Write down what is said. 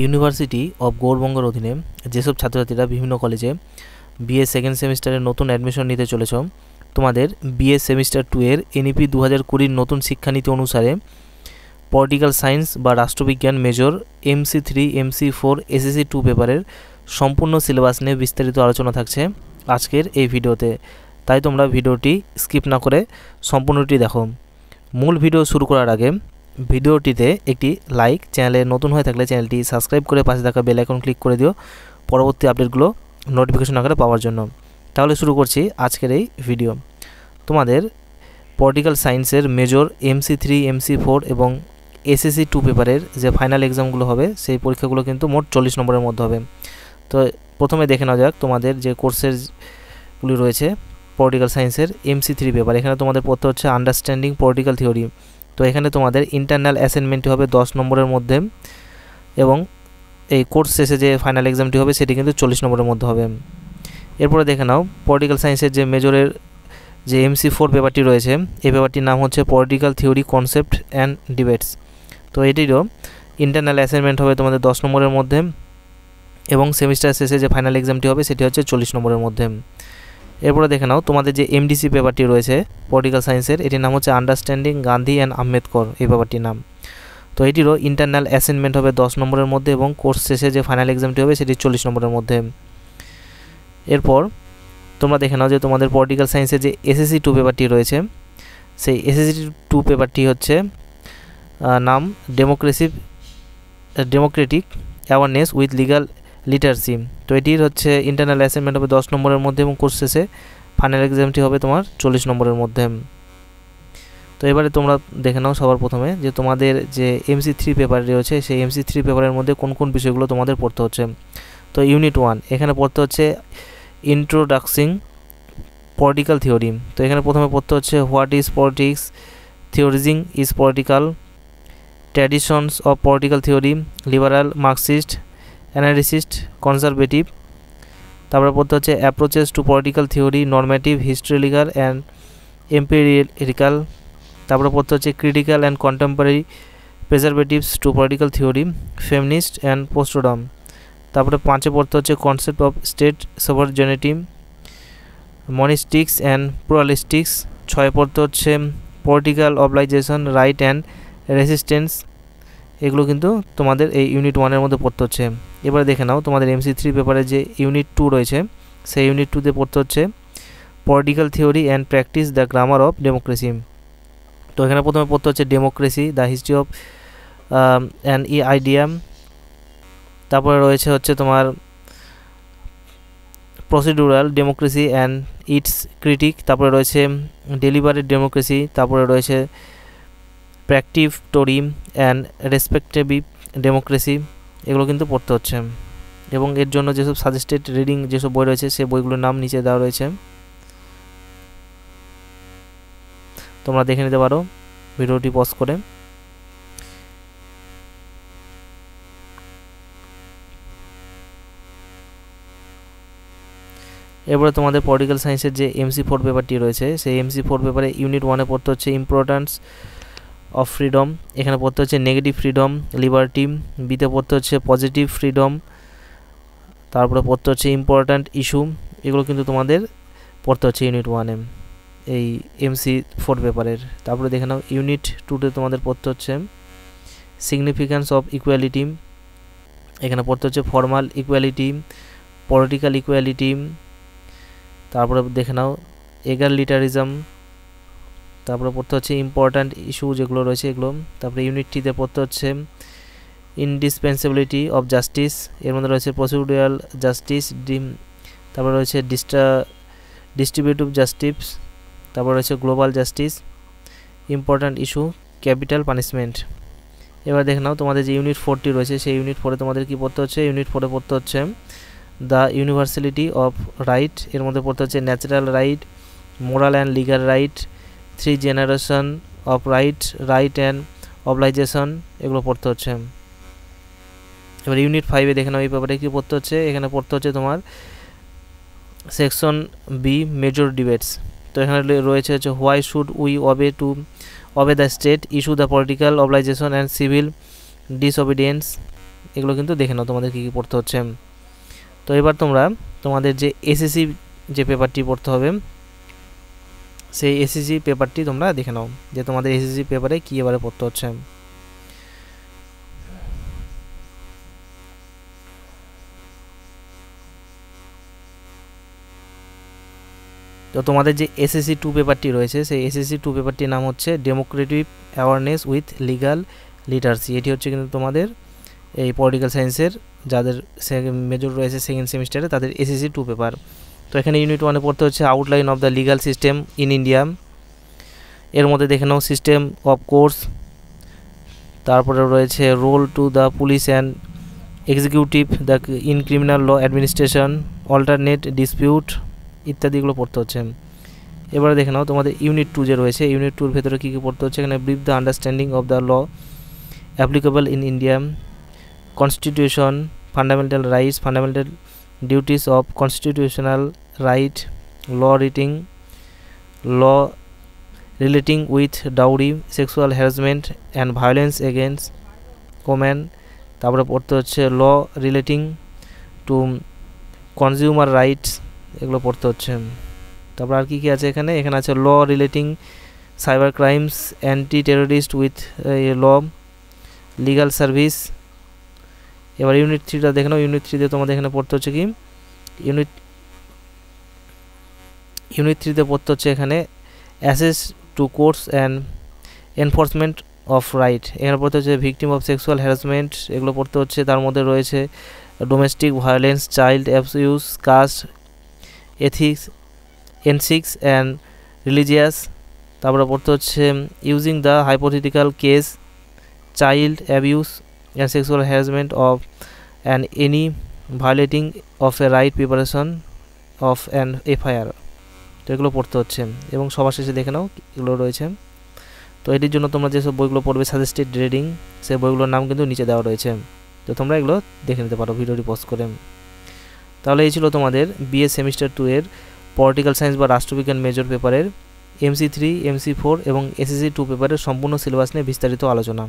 University of গৌড়বঙ্গের অধীনে যেসব ছাত্রছাত্রীরা বিভিন্ন কলেজে বিএ সেকেন্ড সেমিস্টারে নতুন অ্যাডমিশন নিতে চলেছ, তোমাদের বিএ সেমিস্টার 2 এর এনইপি 2020 নতুন শিক্ষানীতি অনুসারে পলিটিক্যাল সায়েন্স বা রাষ্ট্রবিজ্ঞান মেজর MC3 MC4 SSC 2 পেপারের সম্পূর্ণ সিলেবাস নিয়ে বিস্তারিত আলোচনা থাকছে আজকের এই ভিডিওতে। তাই তোমরা ভিডিওটি স্কিপ না করে সম্পূর্ণটি দেখো। মূল ভিডিও শুরু করার আগে ভিডিওটিতে একটি লাইক, চ্যানেলে নতুন হয়ে থাকলে চ্যানেলটি সাবস্ক্রাইব করে পাশে থাকা বেল আইকন ক্লিক করে দিও পরবর্তী আপডেটগুলো নোটিফিকেশন আকারে পাওয়ার জন্য। তাহলে শুরু করছি আজকের এই ভিডিও। তোমাদের পলিটিক্যাল সায়েন্সের মেজর MC3 MC4 এবং SSC 2 পেপারের যে ফাইনাল এক্সামগুলো হবে সেই পরীক্ষাগুলো কিন্তু মোট 40 নম্বরের মধ্যে হবে। তো প্রথমে দেখে নেওয়া যাক তোমাদের যে কোর্সেসগুলি রয়েছে পলিটিক্যাল সায়েন্সের MC3 পেপার। এখানে তোমাদের পড়তে হচ্ছে আন্ডারস্ট্যান্ডিং পলিটিক্যাল থিওরি। তো এখানে তোমাদের ইন্টারনাল অ্যাসাইনমেন্টটি হবে 10 নম্বরের মধ্যে এবং এই কোর্স শেষে যে ফাইনাল এক্সামটি হবে সেটি কিন্তু 40 নম্বরের মধ্যে হবে। এরপরে দেখে নাও পলিটিক্যাল সায়েন্সের যে মেজরের যে MC4 পেপারটি রয়েছে, এই পেপারটির নাম হচ্ছে political theory concept and debates. তো এটিরও ইন্টারনাল অ্যাসাইনমেন্ট হবে তোমাদের 10 নম্বরের মধ্যে এবং সেমিস্টার শেষে যে ফাইনাল এক্সামটি হবে সেটি হচ্ছে 40 নম্বরের মধ্যে। এরপরে দেখে নাও তোমাদের যে MDC পেপারটি রয়েছে পলিটিক্যাল সায়েন্সের, এটির নাম হচ্ছে আন্ডারস্ট্যান্ডিং গান্ধী অ্যান্ড আম্বেদকর, এই পেপারটির নাম। তো এটিরও ইন্টারনাল অ্যাসাইনমেন্ট হবে 10 নম্বরের মধ্যে এবং কোর্স শেষে যে ফাইনাল এক্সামটি হবে সেটি 40 নম্বরের মধ্যে। এরপর তোমরা দেখে নাও যে তোমাদের পলিটিক্যাল সায়েন্সের যে SSC 2 পেপারটি রয়েছে, সেই SSC 2 পেপারটি হচ্ছে নাম Democratic awareness with legal literacy. তো এটির হচ্ছে ইন্টারনাল অ্যাসাইনমেন্ট হবে 10 নম্বরের মধ্যে এবং কোর্স শেষে ফাইনাল এক্সামটি হবে তোমার 40 নম্বরের মধ্যে। তো এবারে তোমরা দেখে নাও সবার প্রথমে যে তোমাদের যে MC3 পেপার রয়েছে সেই MC3 পেপারের মধ্যে কোন কোন বিষয়গুলো তোমাদের পড়তে হচ্ছে। তো ইউনিট 1 এখানে পড়তে হচ্ছে ইন্ট্রোডাকশন পলিটিক্যাল থিওরি। তো এখানে প্রথমে পড়তে হচ্ছে what is politics, theorizing is political, traditions of political theory, liberal, Marxist, analyst, conservative. তারপরে পড়তে হচ্ছে approaches to political theory, normative, historical and empirical. তারপরে পড়তে হচ্ছে critical and contemporary preservatives to political theory, feminist and postmodern. তারপরে 5 পড়তে হচ্ছে concept of state sovereignty, monistics and pluralistics. 6 পড়তে হচ্ছে political obligation, right and resistance. এগুলো কিন্তু তোমাদের এই ইউনিট 1 এর মধ্যে পড়তে হচ্ছে। এবারে দেখে নাও তোমাদের MC3 পেপারে যে ইউনিট 2 রয়েছে সেই ইউনিট 2তে পড়তে হচ্ছে political theory and practice the grammar of democracy. তো এখানে প্রথমে পড়তে হচ্ছে democracy, the history of an idea. তারপরে রয়েছে হচ্ছে তোমার procedural democracy and its critique. তারপরে রয়েছে ডেলিবারেট ডেমোক্রেসি। তারপরে রয়েছে প্র্যাকটিভটোরি অ্যান্ড রেসপেক্টিভ ডেমোক্রেসি। এগুলো কিন্তু পড়তে হচ্ছে এবং এর জন্য যেসব সাজেস্টেড রিডিং যেসব বই রয়েছে সেই বইগুলোর নাম নিচে দেওয়া রয়েছে, তোমরা দেখে নিতে পারো ভিডিওটি পজ করে। এরপরে তোমাদের পলিটিক্যাল সায়েন্সের যে MC4 পেপারটি রয়েছে সেই MC4 পেপারে ইউনিট 1-এ পড়তে হচ্ছে ইম্পর্টেন্স অফ ফ্রিডম। এখানে পড়তে হচ্ছে নেগেটিভ ফ্রিডম, লিবার্টি। বিতে পড়তে হচ্ছে পজিটিভ ফ্রিডম। তারপরে পড়তে হচ্ছে ইম্পর্ট্যান্ট ইস্যু। এগুলো কিন্তু তোমাদের পড়তে হচ্ছে ইউনিট 1-এ এই MC4 পেপারের। তারপরে দেখে নাও ইউনিট 2-তে তোমাদের পড়তে হচ্ছে সিগনিফিক্যান্স অফ ইকুয়ালিটি। এখানে পড়তে হচ্ছে ফর্মাল ইকুয়ালিটি, পলিটিক্যাল ইকুয়ালিটি। তারপরে দেখে নাও এগালিটারিজম। তারপরে পড়তে হচ্ছে ইম্পর্ট্যান্ট ইস্যু যেগুলো রয়েছে এগুলো। তারপরে ইউনিট 3-তে পড়তে হচ্ছে ইনডিসপেন্সেবিলিটি অফ জাস্টিস। এর মধ্যে রয়েছে প্রসিডিউরাল জাস্টিস। তারপরে রয়েছে ডিস্ট্রিবিউটিভ জাস্টিস। তারপরে রয়েছে global justice, important issue, capital punishment. এবার দেখে নাও তোমাদের যে ইউনিট 4টি রয়েছে সেই ইউনিট 4-এ তোমাদের কী পড়তে হচ্ছে। ইউনিট 4-এ পড়তে হচ্ছে দ্য ইউনিভার্সালিটি অফ রাইট। এর মধ্যে পড়তে হচ্ছে natural right, moral and legal right, 3 generation of right, right and obligation. এগুলো পড়তে হচ্ছে। এবার ইউনিট 5-এ দেখে নাও এই পেপারে কী পড়তে হচ্ছে। এখানে পড়তে হচ্ছে তোমার সেকশন বি মেজর ডিবেটস। তো এখানে রয়েছে হচ্ছে why should we obey the state, issue the political obligation and civil disobedience। এগুলো কিন্তু দেখে নাও তোমাদের কী কী পড়তে হচ্ছে। তো এবার তোমরা তোমাদের যে এসএসসি যে পেপারটি পড়তে হবে সেই এসএসসি পেপারটি তোমরা দেখে নাও যে তোমাদের এসএসসি পেপারে কী এবারে পড়তে হচ্ছে। তো তোমাদের যে এসএসসি 2 পেপারটি রয়েছে সেই এসএসসি 2 পেপারটির নাম হচ্ছে Democratic awareness with legal literacy. এটি হচ্ছে কিন্তু তোমাদের এই পলিটিক্যাল সায়েন্সের যাদের মেজর রয়েছে সেকেন্ড সেমিস্টারে তাদের এসএসসি 2 পেপার। তো এখানে ইউনিট 1-এ পড়তে হচ্ছে outline of the legal system in India. এর মধ্যে দেখে নাও সিস্টেম অফ কোর্টস, তারপরে রয়েছে role to the police and executive the in criminal law administration, alternate dispute ইত্যাদিগুলো পড়তে হচ্ছে। এবারে দেখে নাও তোমাদের ইউনিট 2 যে রয়েছে ইউনিট 2-এর ভেতরে কী কী পড়তে হচ্ছে। এখানে brief the understanding of the law applicable in India, constitution, fundamental rights, fundamental duties of constitutional right, law writing, law relating with dowry, sexual harassment and violence against women. তারপরে পড়তে হচ্ছে law relating to consumer rights, এগুলো পড়তে হচ্ছে। তারপর আর কী কী আছে এখানে আছে law relating cyber crimes, anti terrorist with law, legal service. এবার ইউনিট 3টা দেখে নাও। ইউনিট 3-তে তোমাদের এখানে পড়তে হচ্ছে কি ইউনিট 3-তে পড়তে হচ্ছে এখানে access to courts and enforcement of right. এখানে পড়তে হচ্ছে ভিকটিম অফ সেক্সুয়াল হ্যারাসমেন্ট, এগুলো পড়তে হচ্ছে। তার মধ্যে রয়েছে domestic violence, child abuse, caste, ethics, ethnics and religious. তারপরে পড়তে হচ্ছে using the hypothetical case, child abuse and sexual harassment of and any violating of a right preparation of an FIR. তো এগুলো পড়তে হচ্ছে এবং সবার শেষে দেখে নাও এগুলো রয়েছে। তো এটির জন্য তোমরা যেসব বইগুলো পড়বে সাজেস্টেড রিডিং সেই বইগুলোর নাম কিন্তু নিচে দেওয়া রয়েছে। তো তোমরা এগুলো দেখে নিতে পারো ভিডিওটি পজ করে। তাহলে এই ছিল তোমাদের বিএ সেমিস্টার 2-এর পলিটিক্যাল সায়েন্স বা রাষ্ট্রবিজ্ঞান মেজর পেপারের MC3, MC4 এবং SSC 2 পেপারের সম্পূর্ণ সিলেবাস নিয়ে বিস্তারিত আলোচনা।